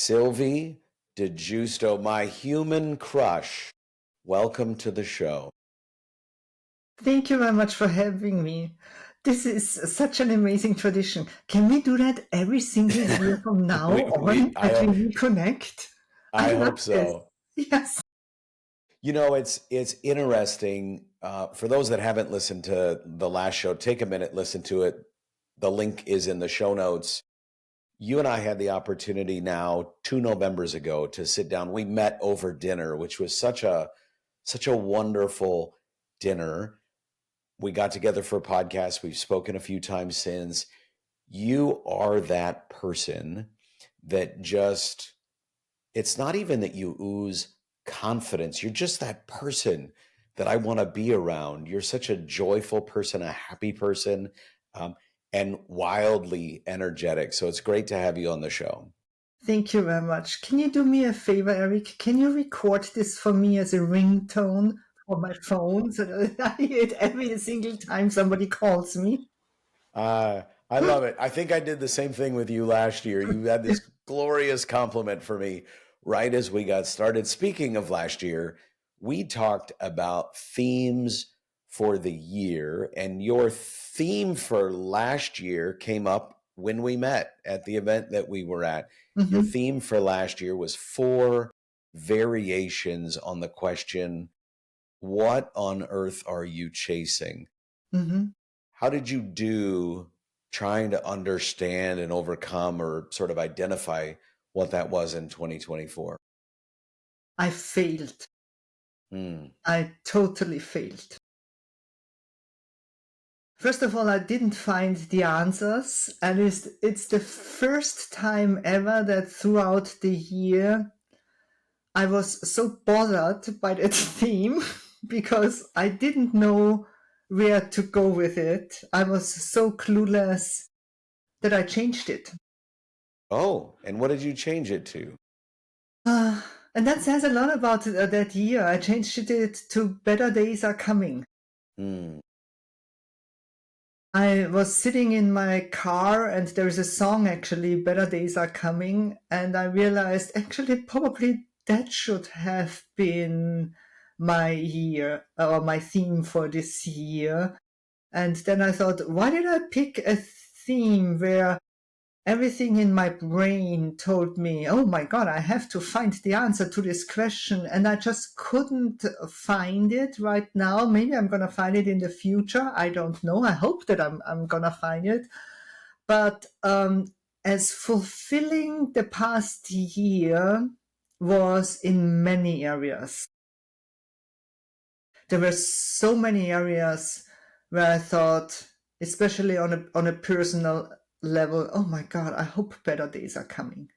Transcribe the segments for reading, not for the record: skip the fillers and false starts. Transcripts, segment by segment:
Sylvie Di Giusto, my human crush. Welcome to the show. Thank you very much for having me. This is such an amazing tradition. Can we do that every single year from now on that we reconnect? I love hope this. so. Yes. You know, it's interesting. For those that haven't listened to the last show, take a minute, listen to it. The link is in the show notes. You and I had the opportunity now 2 Novembers ago to sit down. We met over dinner, which was such a wonderful dinner. We got together for a podcast. We've spoken a few times since. You are that person that just, it's not even that you ooze confidence. You're just that person that I want to be around. You're such a joyful person, a happy person, and wildly energetic. So it's great to have you on the show. Thank you very much. Can you do me a favor, Eric? Can you record this for me as a ringtone for my phone so that I hear it every single time somebody calls me? I love it. I think I did the same thing with you last year. You had this glorious compliment for me right as we got started. Speaking of last year, we talked about themes for the year, and your theme for last year came up when we met at the event that we were at. Your Mhm. theme for last year was 4 variations on the question, what on earth are you chasing? Mhm. How did you do trying to understand and overcome or sort of identify what that was in 2024? I failed. Mm. I totally failed. First of all, I didn't find the answers, and it's the first time ever that throughout the year I was so bothered by that theme because I didn't know where to go with it. I was so clueless that I changed it. Oh, and what did you change it to? And that says a lot about that year. I changed it to Better Days Are Coming. Mm. I was sitting in my car and there is a song actually, Better Days Are Coming. And I realized actually probably that should have been my year or my theme for this year. And then I thought, why did I pick a theme where everything in my brain told me, oh my God, I have to find the answer to this question. And I just couldn't find it right now. Maybe I'm going to find it in the future. I don't know. I hope that I'm going to find it. But as fulfilling the past year was in many areas. There were so many areas where I thought, especially on a personal level, oh my God, I hope better days are coming.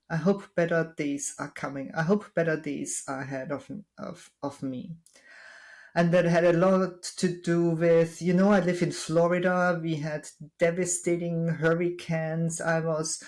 I hope better days are coming. I hope better days are ahead of me. And that had a lot to do with, I live in Florida. We had devastating hurricanes. I was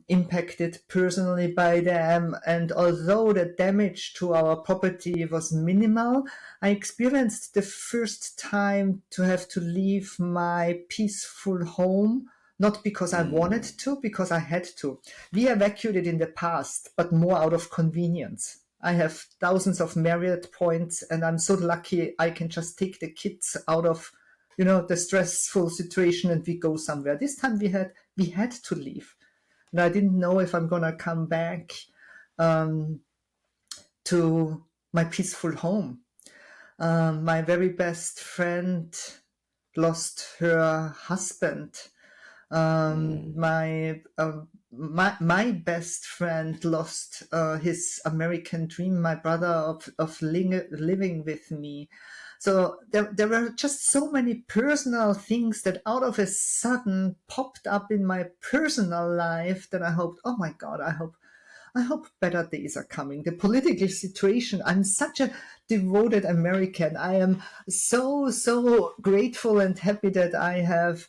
impacted personally by them. And although the damage to our property was minimal, I experienced the first time to have to leave my peaceful home, not because I wanted to, because I had to. We evacuated in the past, but more out of convenience. I have thousands of Marriott points, and I'm so lucky I can just take the kids out of, the stressful situation and we go somewhere. This time we had to leave. And I didn't know if I'm going to come back to my peaceful home. My very best friend lost her husband. My best friend lost his American dream, my brother of living with me. So there were just so many personal things that out of a sudden popped up in my personal life that I hoped, oh my God, I hope better days are coming. The political situation, I'm such a devoted American. I am so grateful and happy that I have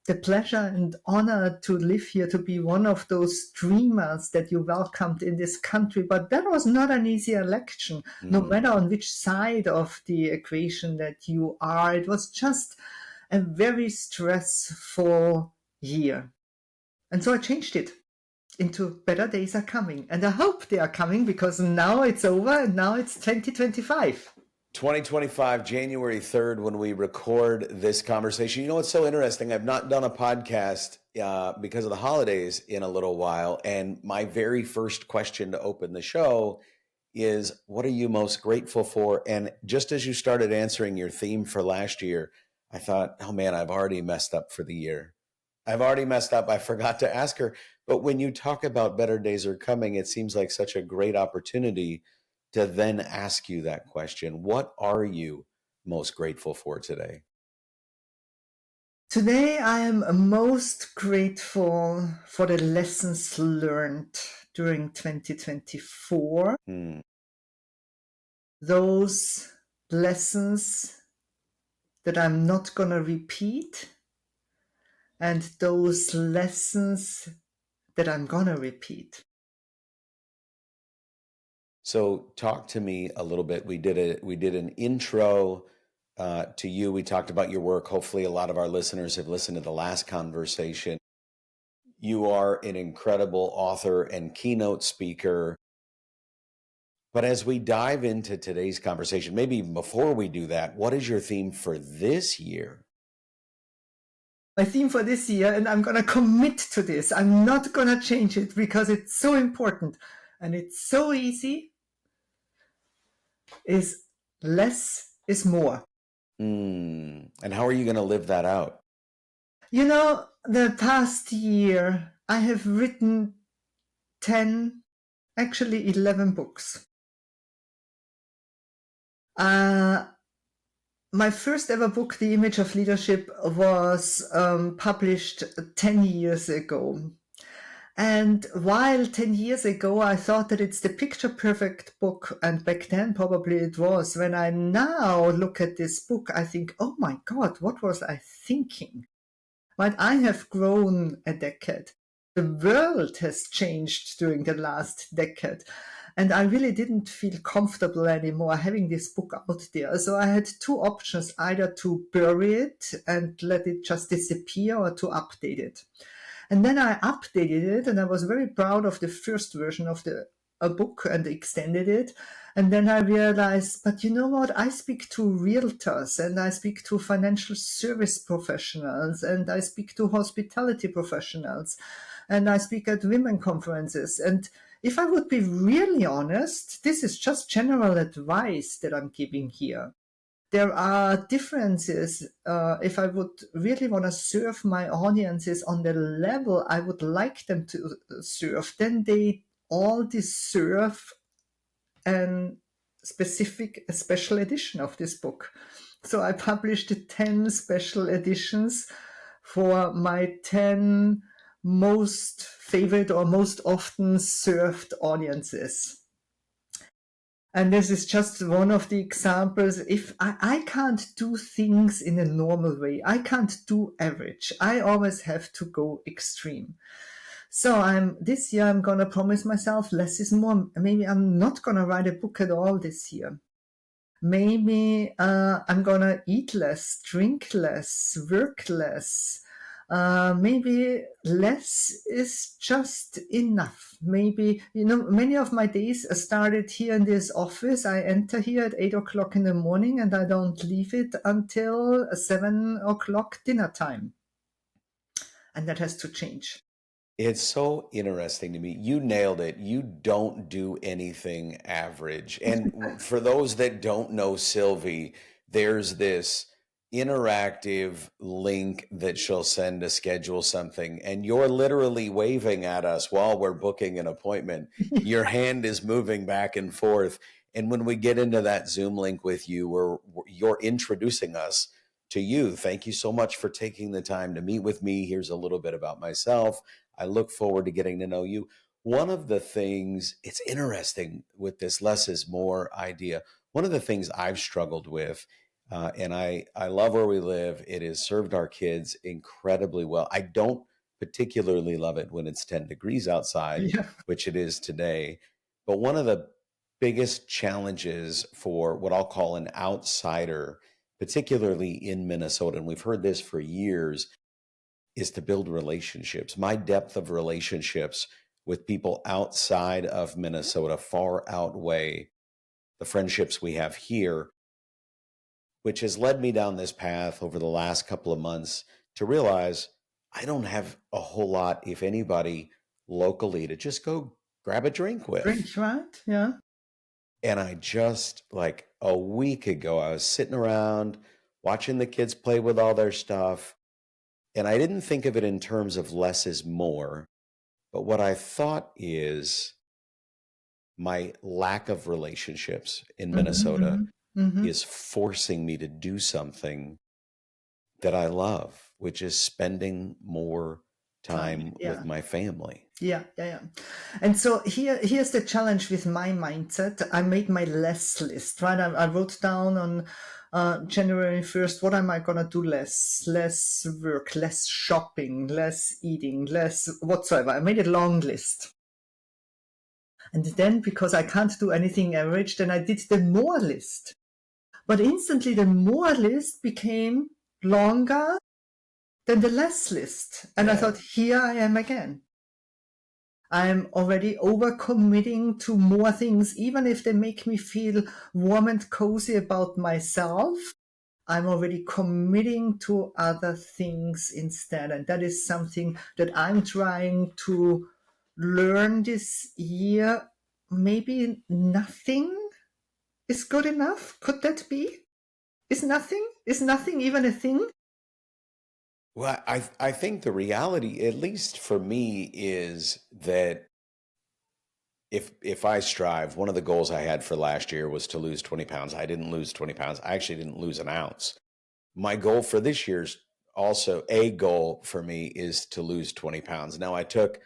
the pleasure and honor to live here, to be one of those dreamers that you welcomed in this country. But that was not an easy election, no matter on which side of the equation that you are. It was just a very stressful year. And so I changed it. into better days are coming. And I hope they are coming because now it's over and now it's 2025. 2025, January 3rd, when we record this conversation. You know what's so interesting? I've not done a podcast because of the holidays in a little while. And my very first question to open the show is, what are you most grateful for? And just as you started answering your theme for last year, I thought, oh man, I've already messed up for the year. I've already messed up. I forgot to ask her. But when you talk about better days are coming, it seems like such a great opportunity to then ask you that question. What are you most grateful for today? Today, I am most grateful for the lessons learned during 2024. Hmm. Those lessons that I'm not going to repeat, and those lessons that I'm going to repeat. So talk to me a little bit. We did an intro to you. We talked about your work. Hopefully, a lot of our listeners have listened to the last conversation. You are an incredible author and keynote speaker. But as we dive into today's conversation, maybe even before we do that, what is your theme for this year? My theme for this year, and I'm going to commit to this. I'm not going to change it because it's so important and it's so easy, is less is more. And how are you going to live that out? You know, the past year, I have written 10, actually 11 books. My first ever book, The Image of Leadership, was published 10 years ago. And while 10 years ago, I thought that it's the picture perfect book, and back then probably it was, when I now look at this book, I think, oh my God, what was I thinking? But I have grown a decade. The world has changed during the last decade. And I really didn't feel comfortable anymore having this book out there. So I had two options, either to bury it and let it just disappear or to update it. And then I updated it, and I was very proud of the first version of the book and extended it. And then I realized, but you know what? I speak to realtors, and I speak to financial service professionals, and I speak to hospitality professionals, and I speak at women conferences. And if I would be really honest, this is just general advice that I'm giving here. There are differences. If I would really want to serve my audiences on the level I would like them to serve, then they all deserve a special edition of this book. So I published 10 special editions for my 10 most favorite or most often served audiences. And this is just one of the examples. If I can't do things in a normal way, I can't do average. I always have to go extreme. So this year I'm gonna promise myself less is more. Maybe I'm not gonna write a book at all this year. Maybe I'm gonna eat less, drink less, work less. Maybe less is just enough. Maybe, many of my days started here in this office. I enter here at 8 o'clock in the morning and I don't leave it until 7 o'clock dinner time. And that has to change. It's so interesting to me. You nailed it. You don't do anything average. And for those that don't know Sylvie, there's this interactive link that she'll send to schedule something. And you're literally waving at us while we're booking an appointment. Your hand is moving back and forth. And when we get into that Zoom link with you, you're introducing us to you. Thank you so much for taking the time to meet with me. Here's a little bit about myself. I look forward to getting to know you. One of the things, it's interesting with this less is more idea. One of the things I've struggled with, and I love where we live, it has served our kids incredibly well. I don't particularly love it when it's 10 degrees outside, Yeah. which it is today. But one of the biggest challenges for what I'll call an outsider, particularly in Minnesota, and we've heard this for years, is to build relationships. My depth of relationships with people outside of Minnesota far outweigh the friendships we have here, which has led me down this path over the last couple of months to realize I don't have a whole lot, if anybody, locally to just go grab a drink with. Great, right? Yeah. And I just, like a week ago, I was sitting around watching the kids play with all their stuff. And I didn't think of it in terms of less is more. But what I thought is my lack of relationships in Minnesota Mm-hmm. is forcing me to do something that I love, which is spending more Time. time with Yeah. my family. Yeah, yeah, yeah. And so here's the challenge with my mindset. I made my less list, right? I wrote down on January 1st, what am I gonna do less? Less work, less shopping, less eating, less whatsoever. I made a long list. And then because I can't do anything average, then I did the more list. But instantly the more list became longer than the less list. And I Yeah. thought, here I am again. I'm already overcommitting to more things, even if they make me feel warm and cozy about myself. I'm already committing to other things instead. And that is something that I'm trying to learn this year. Maybe nothing is good enough. Could that be? Is nothing even a thing? Well, I think the reality, at least for me, is that if I strive, one of the goals I had for last year was to lose 20 pounds. I didn't lose 20 pounds. I actually didn't lose an ounce. My goal for this year's also a goal for me is to lose 20 pounds. Now, I took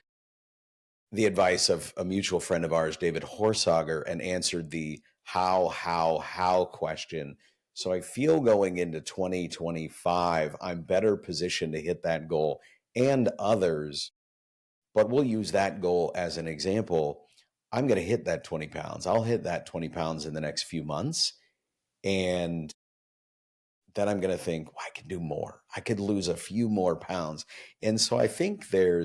the advice of a mutual friend of ours, David Horsager, and answered the how question. So I feel going into 2025, I'm better positioned to hit that goal and others, but we'll use that goal as an example. I'm going to hit that 20 pounds. I'll hit that 20 pounds in the next few months. And then I'm going to think, well, I can do more. I could lose a few more pounds. And so I think there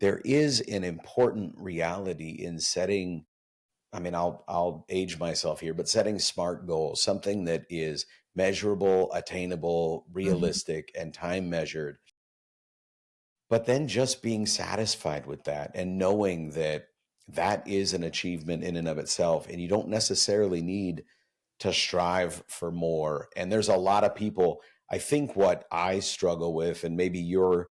is an important reality in setting, I mean, I'll age myself here, but setting smart goals, something that is measurable, attainable, Mm-hmm. realistic, and time measured. But then just being satisfied with that and knowing that that is an achievement in and of itself. And you don't necessarily need to strive for more. And there's a lot of people, I think what I struggle with, and maybe you're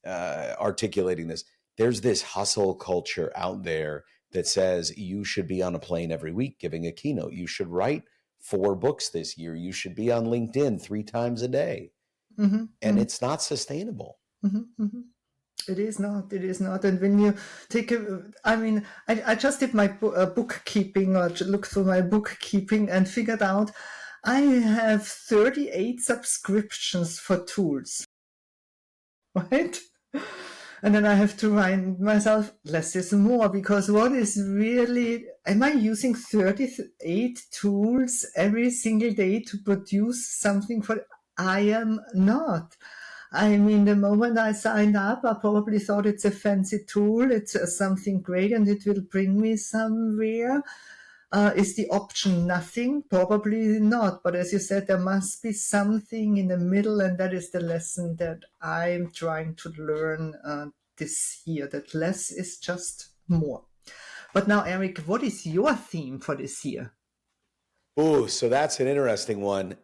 articulating this, there's this hustle culture out there that says you should be on a plane every week giving a keynote. You should write 4 books this year. You should be on LinkedIn 3 times a day. Mm-hmm. And it's not sustainable. Mm-hmm. Mm-hmm. It is not. It is not. And when you take a, I mean, I just did my bookkeeping or looked through my bookkeeping and figured out I have 38 subscriptions for tools, right? And then I have to remind myself, less is more, because what is really, am I using 38 tools every single day to produce something for, I am not. I mean, the moment I signed up, I probably thought it's a fancy tool, it's something great, and it will bring me somewhere. Is the option nothing? Probably not. But as you said, there must be something in the middle, and that is the lesson that I'm trying to learn this year, that less is just more. But now, Eric, what is your theme for this year? Oh, so that's an interesting one.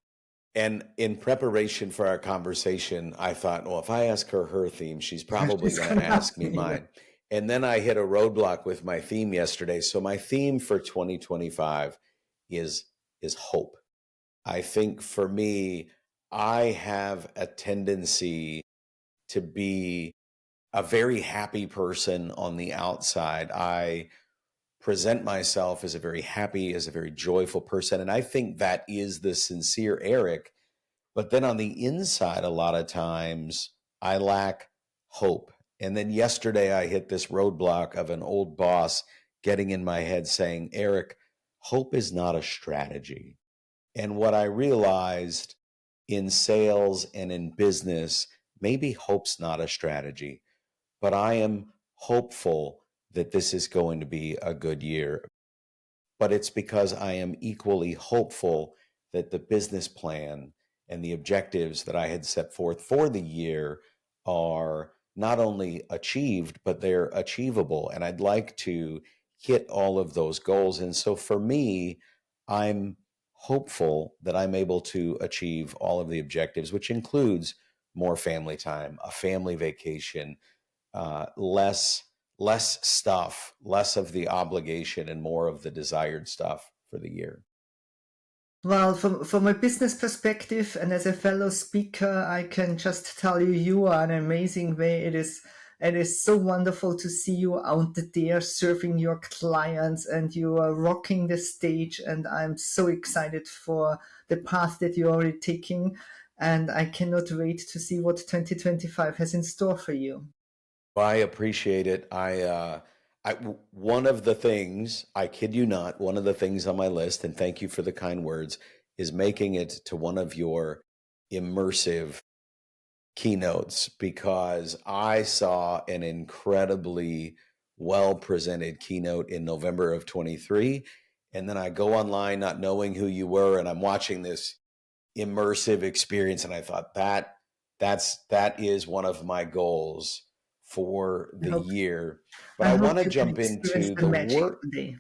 And in preparation for our conversation, I thought, well, if I ask her her theme, she's probably It's going going to to ask ask me me. mine. And then I hit a roadblock with my theme yesterday. So my theme for 2025 is hope. I think for me, I have a tendency to be a very happy person on the outside. I present myself as a very happy, as a very joyful person. And I think that is the sincere Eric. But then on the inside, a lot of times I lack hope. And then yesterday I hit this roadblock of an old boss getting in my head saying, Eric, hope is not a strategy. And what I realized in sales and in business, maybe hope's not a strategy, but I am hopeful that this is going to be a good year, but it's because I am equally hopeful that the business plan and the objectives that I had set forth for the year are not only achieved, but they're achievable. And I'd like to hit all of those goals. And so for me, I'm hopeful that I'm able to achieve all of the objectives, which includes more family time, a family vacation, less stuff, less of the obligation and more of the desired stuff for the year. Well, from a business perspective and as a fellow speaker, I can just tell you, you are an amazing way. It is so wonderful to see you out there serving your clients, and you are rocking the stage. And I'm so excited for the path that you're already taking. And I cannot wait to see what 2025 has in store for you. Well, I appreciate it. One of the things, I kid you not, one of the things on my list, and thank you for the kind words, is making it to one of your immersive keynotes, because I saw an incredibly well presented keynote in November of 23. And then I go online not knowing who you were, and I'm watching this immersive experience. And I thought that is one of my goals for I the hope, year. But I I hope want to you can jump experience into the the magic work. one day.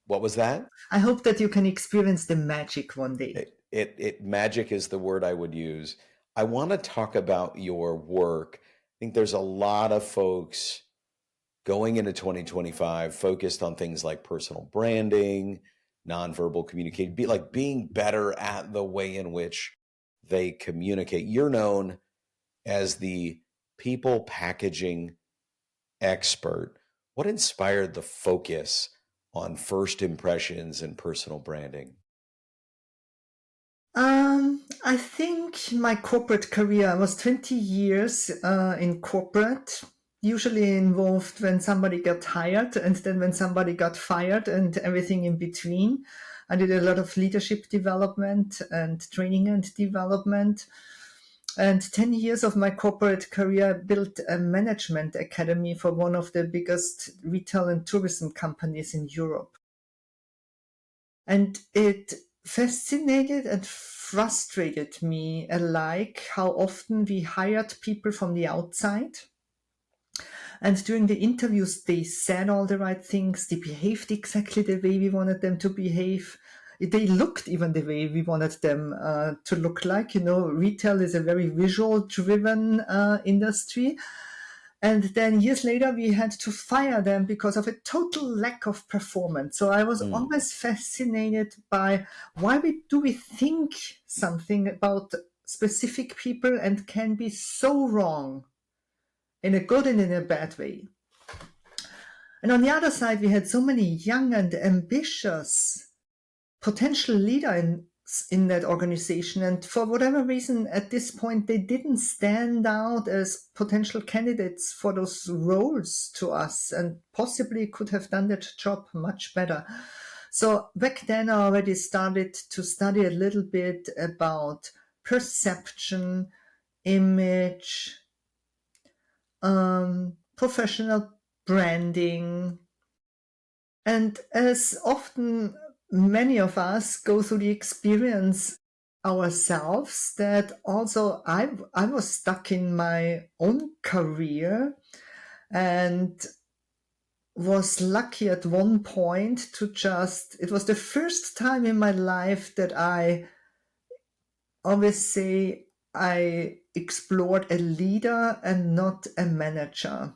What was that? I hope that you can experience the magic one day. It magic is the word I would use. I want to talk about your work. I think there's a lot of folks going into 2025 focused on things like personal branding, nonverbal communication, being better at the way in which they communicate. You're known as the people packaging expert. What inspired the focus on first impressions and personal branding? I think my corporate career, I was 20 years in corporate, usually involved when somebody got hired and then when somebody got fired and everything in between. I did a lot of leadership development and training and development. And 10 years of my corporate career built a management academy for one of the biggest retail and tourism companies in Europe. And it fascinated and frustrated me alike how often we hired people from the outside. And during the interviews, they said all the right things. They behaved exactly the way we wanted them to behave. They looked even the way we wanted them to look like. Retail is a very visual driven industry. And then years later, we had to fire them because of a total lack of performance. So I was Mm. always fascinated by do we think something about specific people and can be so wrong in a good and in a bad way. And on the other side, we had so many young and ambitious potential leaders in that organization. And for whatever reason, at this point, they didn't stand out as potential candidates for those roles to us and possibly could have done that job much better. So back then, I already started to study a little bit about perception, image, professional branding. And as often many of us go through the experience ourselves, that also I was stuck in my own career and was lucky at one point it was the first time in my life that I always say I explored a leader and not a manager.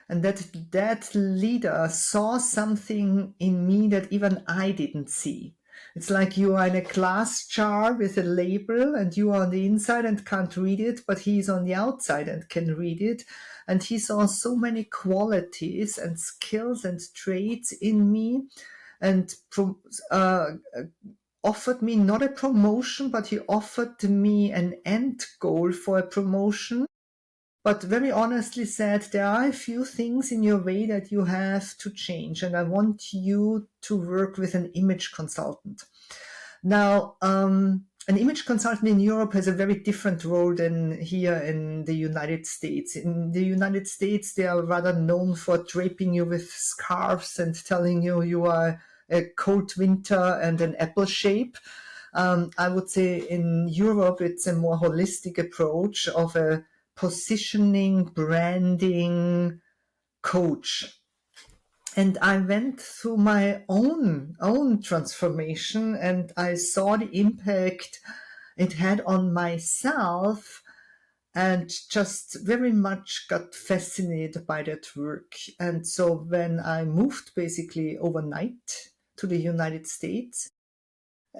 And that leader saw something in me that even I didn't see. It's like you are in a glass jar with a label and you are on the inside and can't read it, but he's on the outside and can read it. And he saw so many qualities and skills and traits in me and offered me not a promotion, but he offered me an end goal for a promotion, but very honestly said, there are a few things in your way that you have to change, and I want you to work with an image consultant. Now, An image consultant in Europe has a very different role than here in the United States. In the United States, they are rather known for draping you with scarves and telling you you are a cold winter and an apple shape. I would say in Europe, it's a more holistic approach of a positioning, branding coach. And I went through my own transformation, and I saw the impact it had on myself, and just very much got fascinated by that work. And so when I moved basically overnight to the United States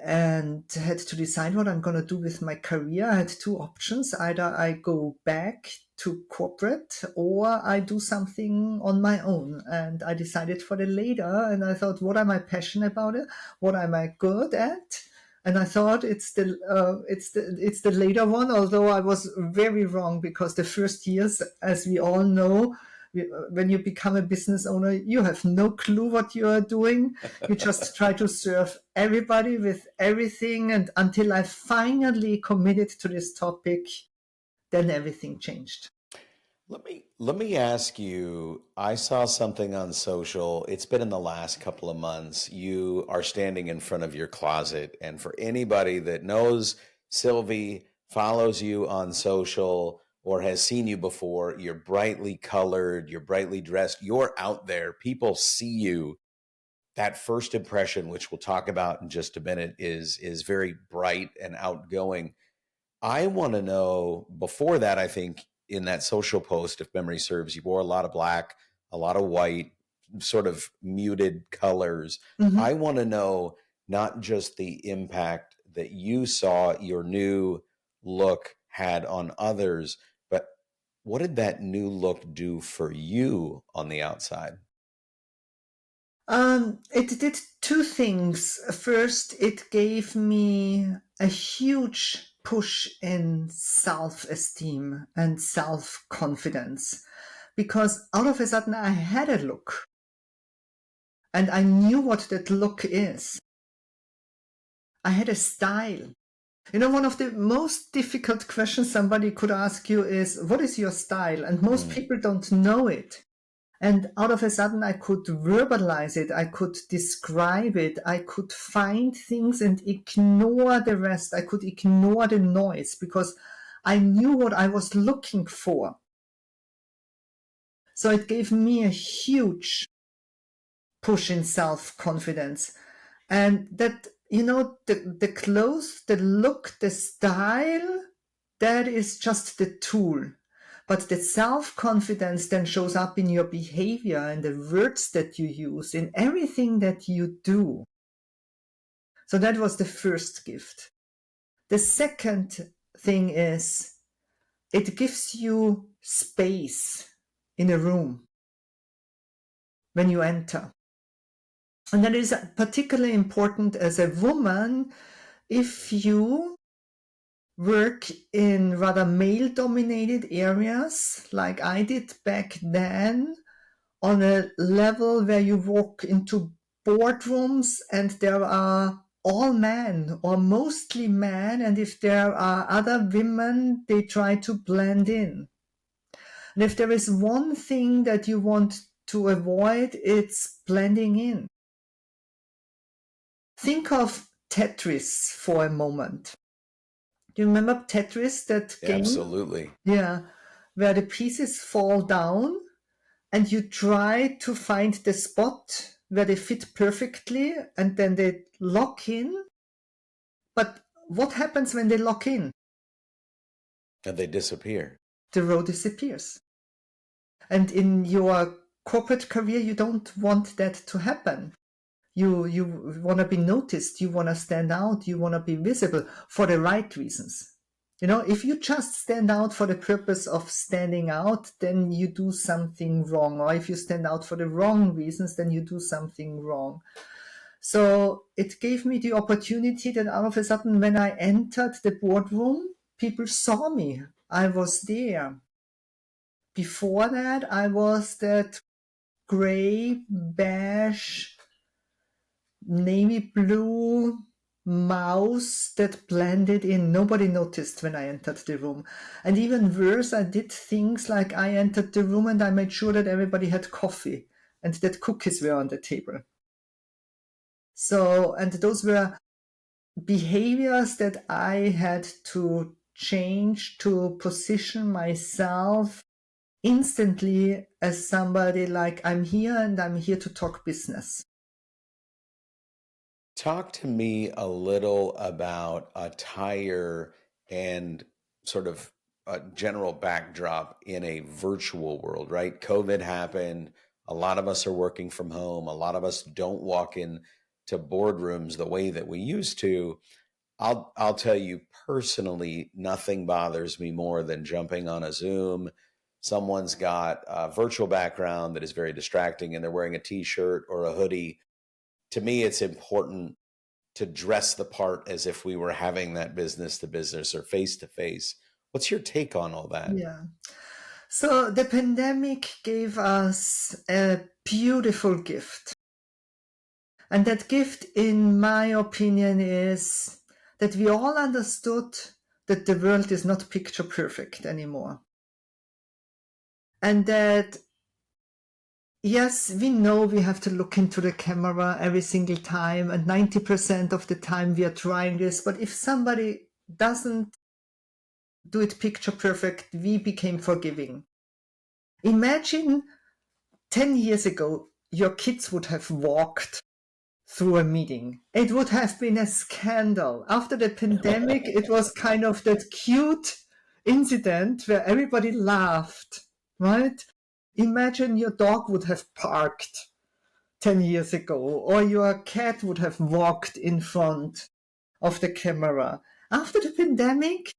and had to decide what I'm going to do with my career, I had two options. Either I go back to corporate or I do something on my own. And I decided for the later. And I thought, what am I passionate about it? What am I good at? And I thought it's the later one, although I was very wrong, because the first years, as we all know, when you become a business owner, you have no clue what you are doing. You just try to serve everybody with everything. And until I finally committed to this topic, then everything changed. Let me ask you, I saw something on social. It's been in the last couple of months. You are standing in front of your closet, and for anybody that knows Sylvie, follows you on social, or has seen you before, you're brightly colored, you're brightly dressed, you're out there. People see you. That first impression, which we'll talk about in just a minute, is very bright and outgoing. I want to know, before that, I think in that social post, if memory serves, you wore a lot of black, a lot of white, sort of muted colors. Mm-hmm. I want to know not just the impact that you saw your new look had on others, but what did that new look do for you on the outside? It did two things. First, it gave me a huge push in self-esteem and self-confidence, because out of a sudden I had a look and I knew what that look is. I had a style. You know, one of the most difficult questions somebody could ask you is, what is your style? And most people don't know it. And out of a sudden, I could verbalize it. I could describe it. I could find things and ignore the rest. I could ignore the noise because I knew what I was looking for. So it gave me a huge push in self-confidence. And that, you know, the clothes, the look, the style, that is just the tool. But the self-confidence then shows up in your behavior and the words that you use, in everything that you do. So that was the first gift. The second thing is it gives you space in a room when you enter. And that is particularly important as a woman if you work in rather male-dominated areas like I did back then, on a level where you walk into boardrooms and there are all men or mostly men, and if there are other women, they try to blend in. And if there is one thing that you want to avoid, it's blending in. Think of Tetris for a moment. Do you remember Tetris, that game? Absolutely. Yeah, where the pieces fall down and you try to find the spot where they fit perfectly and then they lock in. But what happens when they lock in? And they disappear. The row disappears. And in your corporate career, you don't want that to happen. You want to be noticed, you want to stand out, you want to be visible for the right reasons. You know, if you just stand out for the purpose of standing out, then you do something wrong. Or if you stand out for the wrong reasons, then you do something wrong. So it gave me the opportunity that all of a sudden, when I entered the boardroom, people saw me. I was there. Before that, I was that gray, beige, navy blue mouse that blended in. Nobody noticed when I entered the room. And even worse, I did things like I entered the room and I made sure that everybody had coffee and that cookies were on the table. So, and those were behaviors that I had to change to position myself instantly as somebody like, I'm here and I'm here to talk business. Talk to me a little about attire and sort of a general backdrop in a virtual world, right? COVID happened. A lot of us are working from home. A lot of us don't walk in to boardrooms the way that we used to. I'll tell you personally, nothing bothers me more than jumping on a Zoom. Someone's got a virtual background that is very distracting and they're wearing a t-shirt or a hoodie. To me, it's important to dress the part as if we were having that business to business or face to face. What's your take on all that? Yeah. So the pandemic gave us a beautiful gift. And that gift, in my opinion, is that we all understood that the world is not picture perfect anymore. And that, yes, we know we have to look into the camera every single time, and 90% of the time we are trying this. But if somebody doesn't do it picture perfect, we became forgiving. Imagine 10 years ago, your kids would have walked through a meeting. It would have been a scandal. After the pandemic, it was kind of that cute incident where everybody laughed, right? Imagine your dog would have parked 10 years ago, or your cat would have walked in front of the camera. After the pandemic,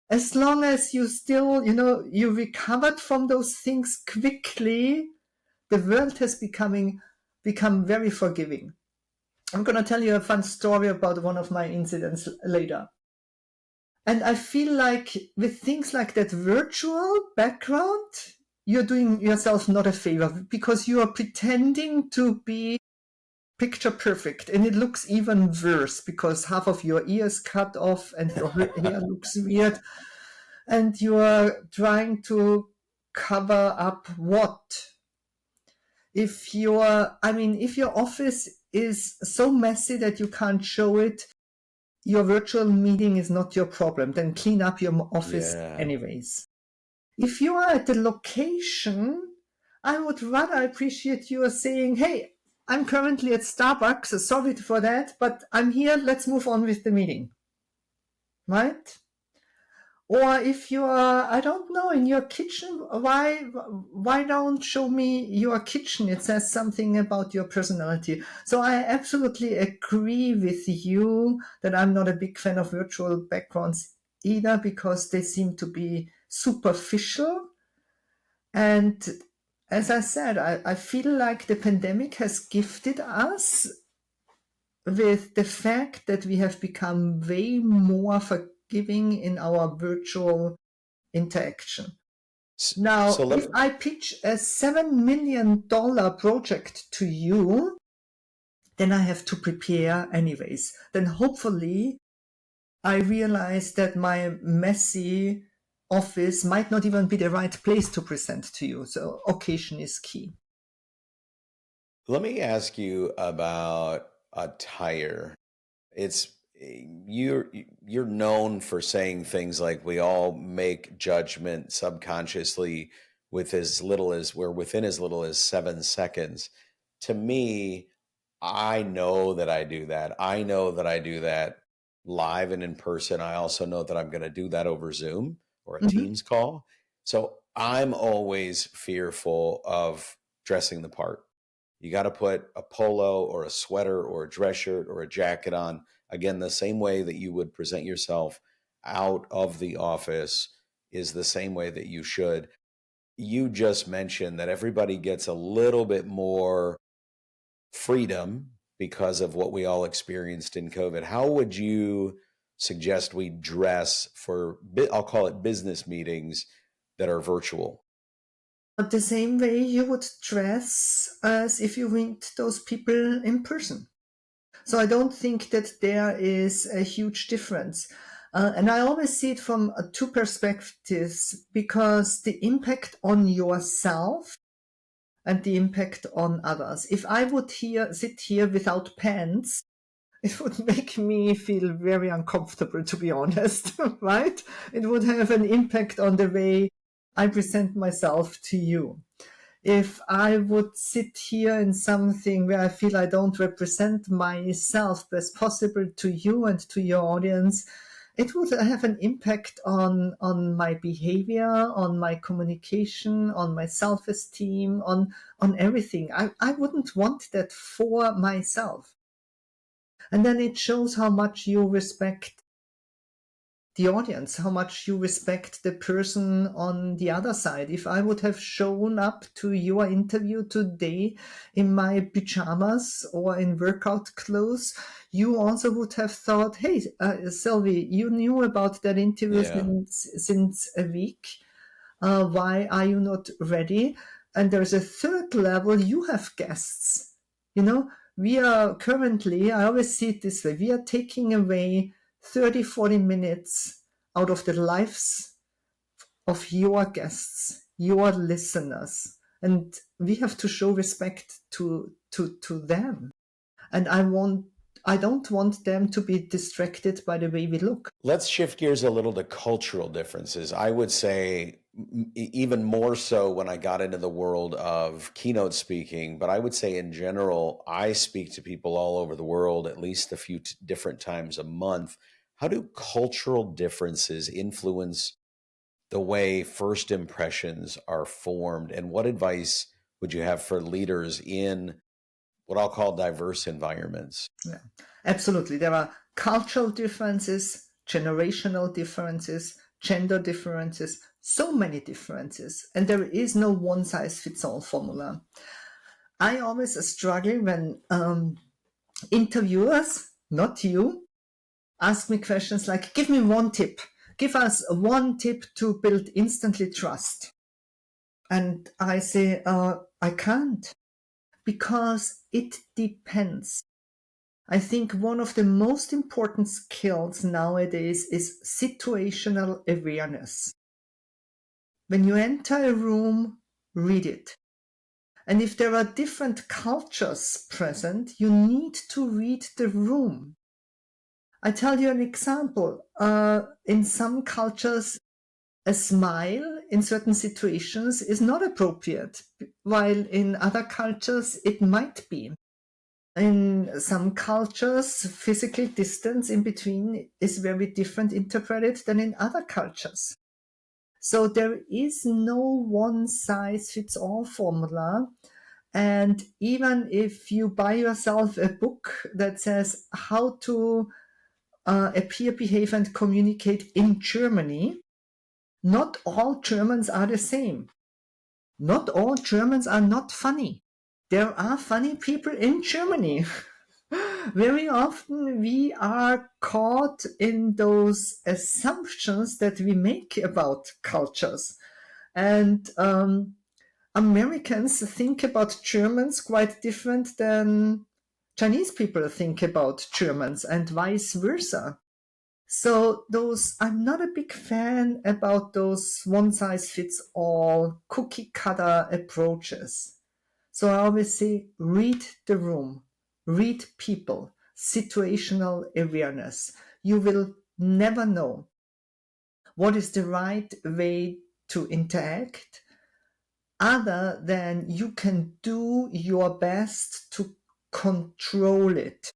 as long as you still, you recovered from those things quickly, the world has become very forgiving. I'm going to tell you a fun story about one of my incidents later. And I feel like with things like that virtual background, you're doing yourself not a favor because you are pretending to be picture perfect. And it looks even worse because half of your ears cut off and your hair looks weird. And you are trying to cover up what? If your office is so messy that you can't show it, your virtual meeting is not your problem. Then clean up your office anyways. If you are at the location, I would rather appreciate you saying, hey, I'm currently at Starbucks, sorry for that, but I'm here, let's move on with the meeting. Right? Or if you are, I don't know, in your kitchen, why don't show me your kitchen? It says something about your personality. So I absolutely agree with you that I'm not a big fan of virtual backgrounds either because they seem to be superficial. And as I said, I feel like the pandemic has gifted us with the fact that we have become way more forgiving in our virtual interaction. Now, So if I pitch a $7 million project to you, then I have to prepare anyways. Then hopefully I realize that my messy office might not even be the right place to present to you. So occasion is key. let me ask you about attire. It's you're known for saying things like we all make judgment subconsciously with as little as we're within as little as 7 seconds. To me, I know that I do that. I know that I do that live and in person. I also know that I'm going to do that over Zoom or a Mhm. Teams call. So I'm always fearful of dressing the part. You got to put a polo or a sweater or a dress shirt or a jacket on. Again, the same way that you would present yourself out of the office is the same way that you should. You just mentioned that everybody gets a little bit more freedom because of what we all experienced in COVID. How would you suggest we dress for, I'll call it business meetings that are virtual? The same way you would dress as if you meet those people in person. So I don't think that there is a huge difference. And I always see it from two perspectives, because the impact on yourself and the impact on others. If I would sit here without pants, it would make me feel very uncomfortable, to be honest, right? It would have an impact on the way I present myself to you. If I would sit here in something where I feel I don't represent myself best possible to you and to your audience, it would have an impact on my behavior, on my communication, on my self-esteem, on everything. I wouldn't want that for myself. And then it shows how much you respect the audience, how much you respect the person on the other side. If I would have shown up to your interview today in my pajamas or in workout clothes, you also would have thought, hey, Sylvie, you knew about that interview Yeah. since a week. Why are you not ready? And there's a third level, you have guests. We are currently, I always see it this way, we are taking away 30, 40 minutes out of the lives of your guests, your listeners. And we have to show respect to them. And I don't want them to be distracted by the way we look. Let's shift gears a little to cultural differences. I would say even more so when I got into the world of keynote speaking, but I would say in general, I speak to people all over the world at least a few different times a month. How do cultural differences influence the way first impressions are formed? And what advice would you have for leaders in what I'll call diverse environments? Yeah, absolutely. There are cultural differences, generational differences, gender differences, so many differences. And there is no one size fits all formula. I always struggle when interviewers, not you, ask me questions like, give me one tip. Give us one tip to build instantly trust. And I say, I can't, because it depends. I think one of the most important skills nowadays is situational awareness. When you enter a room, read it. And if there are different cultures present, you need to read the room. I tell you an example. In some cultures, a smile in certain situations is not appropriate, while in other cultures it might be. In some cultures, physical distance in between is very different interpreted than in other cultures. So there is no one size fits all formula. And even if you buy yourself a book that says how to appear, behave, and communicate in Germany, not all Germans are the same. Not all Germans are not funny. There are funny people in Germany. Very often we are caught in those assumptions that we make about cultures. And Americans think about Germans quite different than Chinese people think about Germans, and vice versa. So I'm not a big fan about those one size fits all cookie cutter approaches. So I always say, read the room, read people, situational awareness. You will never know what is the right way to interact, other than you can do your best to control it,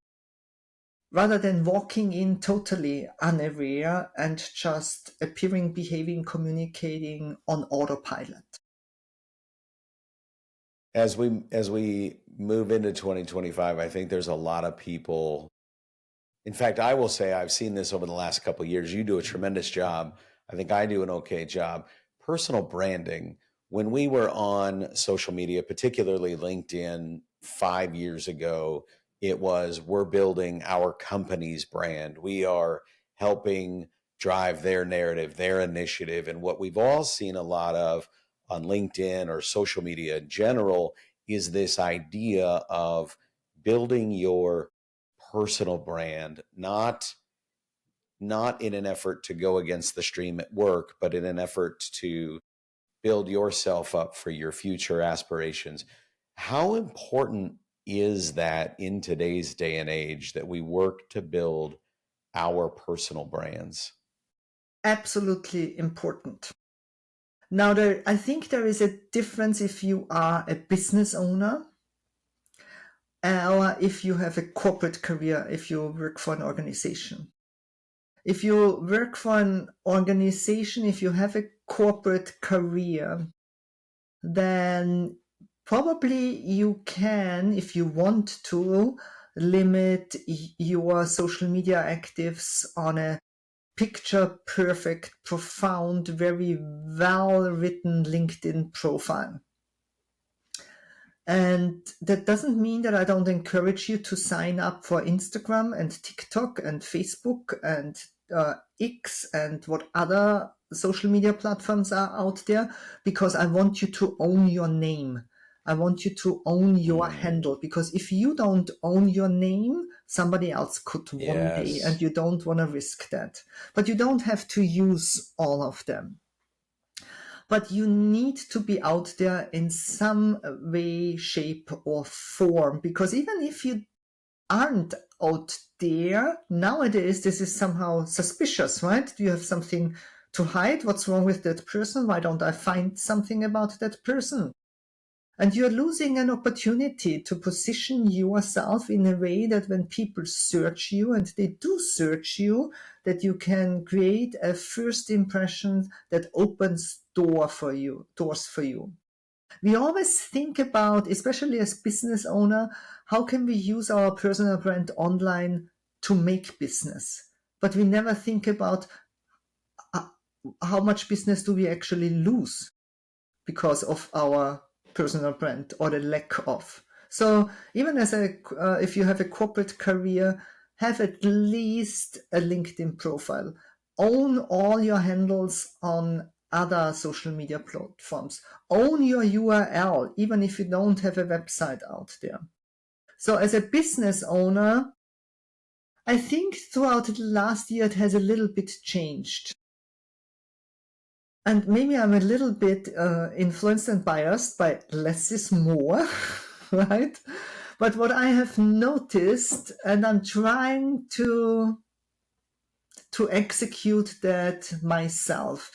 rather than walking in totally unaware and just appearing, behaving, communicating on autopilot. As we move into 2025, I think there's a lot of people. In fact, I will say I've seen this over the last couple of years. You do a tremendous job. I think I do an okay job. Personal branding. When we were on social media, particularly LinkedIn 5 years ago, it was we're building our company's brand. We are helping drive their narrative, their initiative. And what we've all seen a lot of on LinkedIn or social media in general is this idea of building your personal brand, not in an effort to go against the stream at work, but in an effort to build yourself up for your future aspirations. How important is that in today's day and age that we work to build our personal brands? Absolutely important. Now, I think there is a difference if you are a business owner or if you have a corporate career, if you work for an organization. If you work for an organization, if you have a corporate career, then probably you can, if you want to, limit your social media actives on a picture perfect, profound, very well written LinkedIn profile. And that doesn't mean that I don't encourage you to sign up for Instagram and TikTok and Facebook and X and what other social media platforms are out there, because I want you to own your name. I want you to own your handle, because if you don't own your name, somebody else could one day, and you don't want to risk that. But you don't have to use all of them. But you need to be out there in some way, shape, or form, because even if you aren't out there nowadays, this is somehow suspicious, right? Do you have something to hide? What's wrong with that person? Why don't I find something about that person? And you're losing an opportunity to position yourself in a way that when people search you, and they do search you, that you can create a first impression that opens doors for you. We always think about, especially as business owner, how can we use our personal brand online to make business? But we never think about how much business do we actually lose because of our personal brand or the lack of. So even as if you have a corporate career, have at least a LinkedIn profile. Own all your handles on other social media platforms. Own your URL, even if you don't have a website out there. So as a business owner, I think throughout the last year, it has a little bit changed. And maybe I'm a little bit influenced and biased by less is more, right? But what I have noticed, and I'm trying to execute that myself,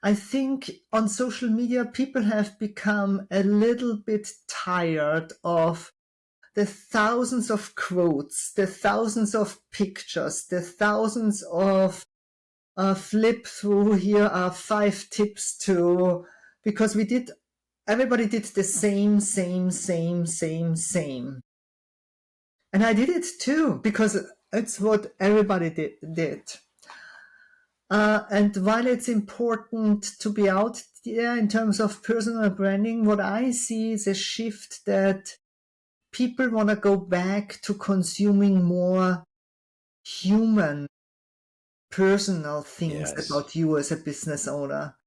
I think on social media, people have become a little bit tired of the thousands of quotes, the thousands of pictures, the thousands of flip through. Here are 5 tips to, because everybody did the same. And I did it too, because it's what everybody did. And while it's important to be out there in terms of personal branding, what I see is a shift that people want to go back to consuming more human, personal things about you as a business owner.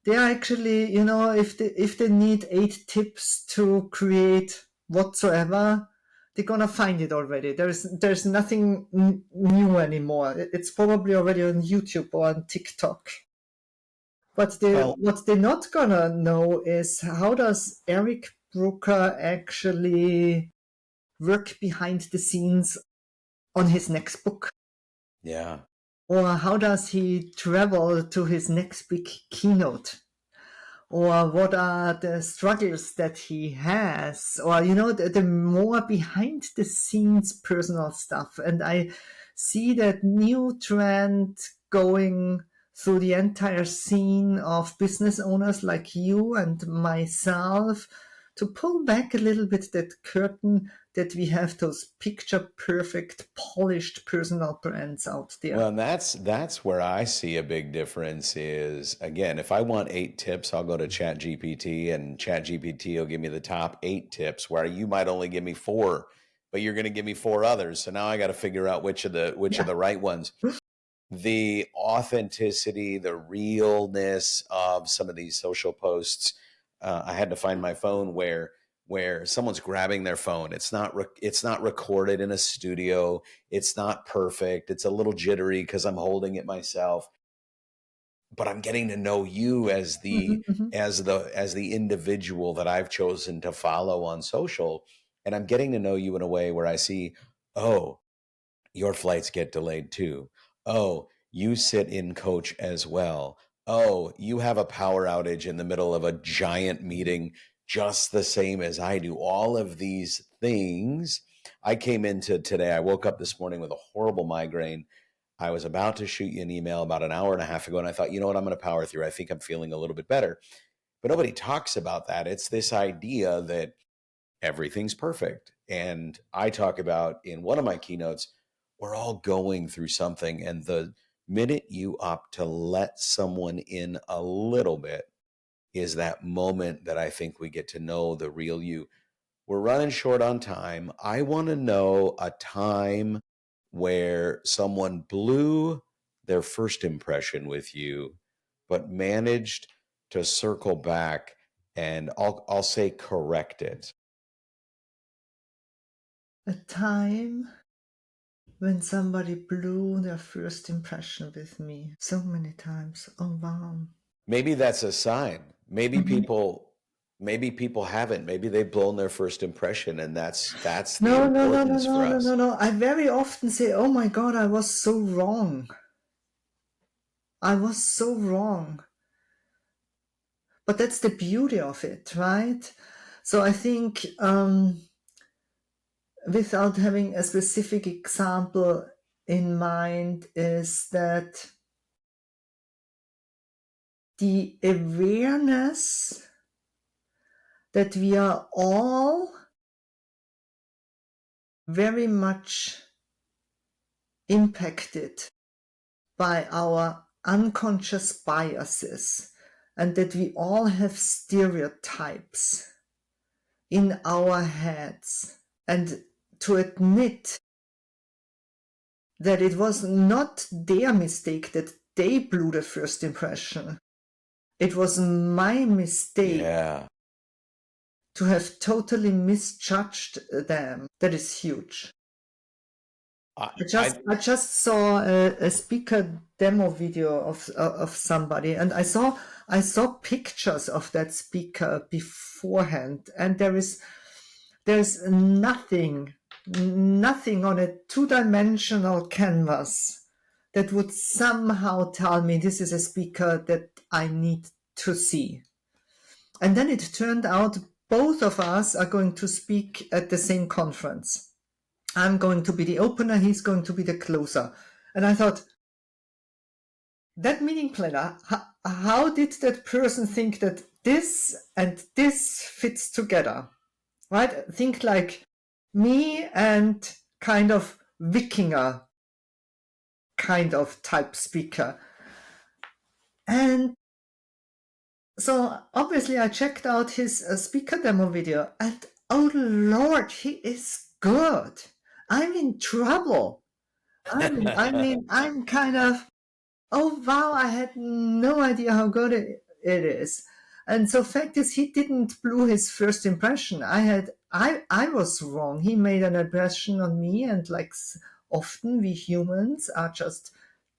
They are actually, if they need 8 tips to create whatsoever, they're gonna find it already. There's nothing new anymore. It's probably already on YouTube or on TikTok. But what they're not gonna know is, how does Eric Brooker actually work behind the scenes on his next book? Yeah. Or how does he travel to his next big keynote? Or what are the struggles that he has? Or, the more behind the scenes personal stuff. And I see that new trend going through the entire scene of business owners like you and myself, to pull back a little bit that curtain, that we have those picture perfect, polished personal brands out there. Well, and that's where I see a big difference is, again, if I want 8 tips, I'll go to ChatGPT, and ChatGPT will give me the top 8 tips, where you might only give me 4, but you're going to give me 4 others. So now I got to figure out which are the right ones. The authenticity, the realness of some of these social posts. I had to find my phone where where someone's grabbing their phone. It's not recorded in a studio. It's not perfect. It's a little jittery because I'm holding it myself. But I'm getting to know you as the Mhm. as the individual that I've chosen to follow on social. And I'm getting to know you in a way where I see, oh, your flights get delayed too. Oh, you sit in coach as well. Oh, you have a power outage in the middle of a giant meeting just the same as I do. All of these things. I came into today, I woke up this morning with a horrible migraine. I was about to shoot you an email about an hour and a half ago, and I thought, you know what, I'm going to power through. I think I'm feeling a little bit better. But nobody talks about that. It's this idea that everything's perfect. And I talk about in one of my keynotes, we're all going through something. And the minute you opt to let someone in a little bit is that moment that I think we get to know the real you. We're running short on time. I want to know a time where someone blew their first impression with you, but managed to circle back and I'll say correct it. A time when somebody blew their first impression with me. So many times. Oh, wow. Maybe that's a sign. Mhm. Maybe people haven't. Maybe they've blown their first impression, and that's the No, no, no, no, importance for no, no, us. no, no. I very often say, oh my God, I was so wrong. I was so wrong. But that's the beauty of it, right? So I think without having a specific example in mind is that the awareness that we are all very much impacted by our unconscious biases and that we all have stereotypes in our heads, and to admit that it was not their mistake that they blew the first impression. It was my mistake Yeah. to have totally misjudged them. That is huge. I, I just saw a speaker demo video of somebody, and I saw pictures of that speaker beforehand, and there's nothing on a two-dimensional canvas that would somehow tell me this is a speaker that I need to see. And then it turned out both of us are going to speak at the same conference. I'm going to be the opener, he's going to be the closer. And I thought, that meeting planner, how did that person think that this and this fits together? Right? Think like me and kind of Wikinger kind of type speaker. And so obviously I checked out his speaker demo video, and oh Lord, he is good. I'm in trouble. I'm kind of, oh wow, I had no idea how good it is. And so fact is, he didn't blow his first impression. I was wrong. He made an impression on me, and like often we humans are just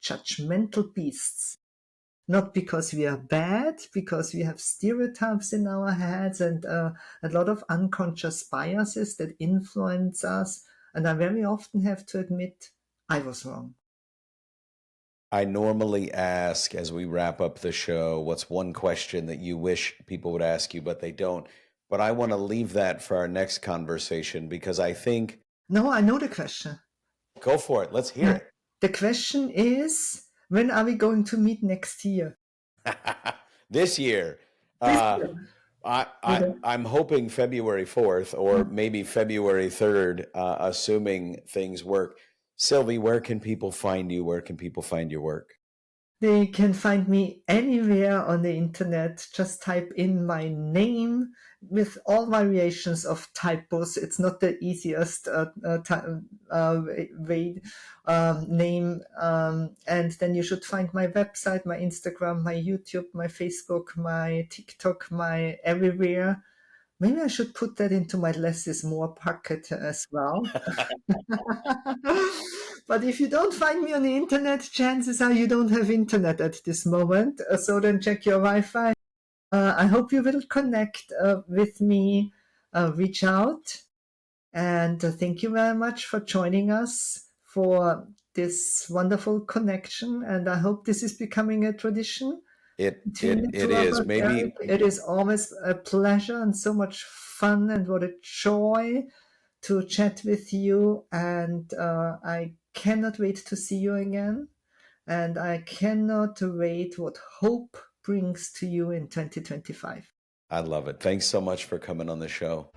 judgmental beasts. Not because we are bad, because we have stereotypes in our heads and a lot of unconscious biases that influence us. And I very often have to admit I was wrong. I normally ask as we wrap up the show, what's one question that you wish people would ask you, but they don't? But I want to leave that for our next conversation because I think, No, I know the question. go for it. Let's hear Yeah. it. The question is, when are we going to meet next year? This year. This Uh, year. I'm hoping February 4th or maybe February 3rd, assuming things work. Sylvie, where can people find you? Where can people find your work? They can find me anywhere on the internet. Just type in my name with all variations of typos. It's not the easiest way name. And then you should find my website, my Instagram, my YouTube, my Facebook, my TikTok, my everywhere. Maybe I should put that into my less is more pocket as well. But if you don't find me on the internet, chances are you don't have internet at this moment. So then check your Wi-Fi. I hope you will connect with me, reach out. And thank you very much for joining us for this wonderful connection. And I hope this is becoming a tradition between the It two of is. us, Eric. Maybe It is always a pleasure and so much fun, and what a joy to chat with you. And I cannot wait to see you again. And I cannot wait what hope brings to you in 2025. I love it. Thanks so much for coming on the show.